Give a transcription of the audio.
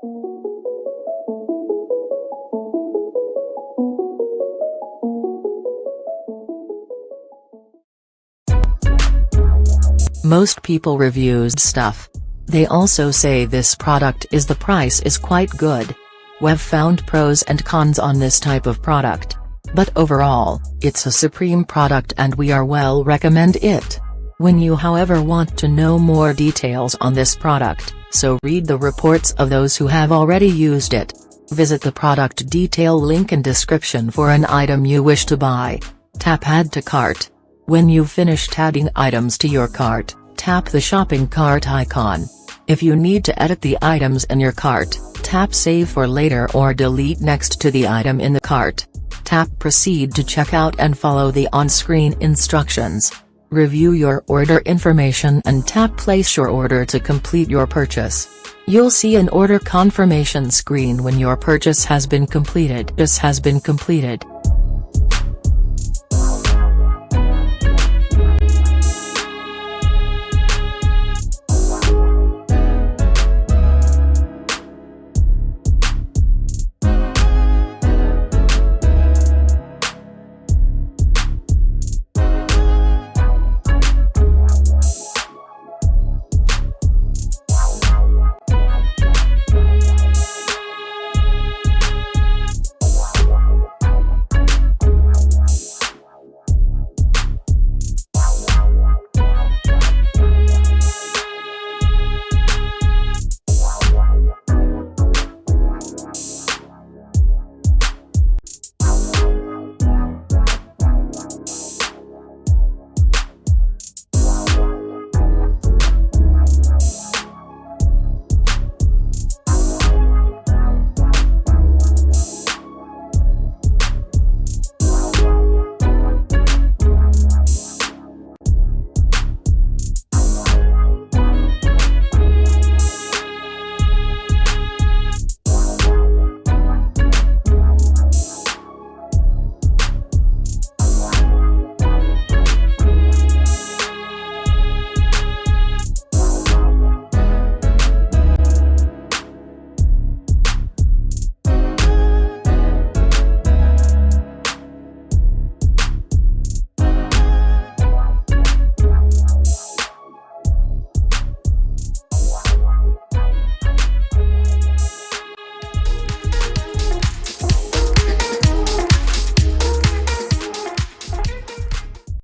Most people reviews stuff. They also say this product is the price is quite good. We've found pros and cons on this type of product. But overall, it's a supreme product and we are well recommend it. When you however want to know more details on this product, so read the reports of those who have already used it. Visit the product detail link in description for an item you wish to buy. Tap Add to Cart. When you've finished adding items to your cart, tap the shopping cart icon. If you need to edit the items in your cart, tap Save for later or delete next to the item in the cart. Tap Proceed to check out and follow the on-screen instructions. Review your order information and tap Place your order to complete your purchase. You'll see an order confirmation screen when your purchase has been completed.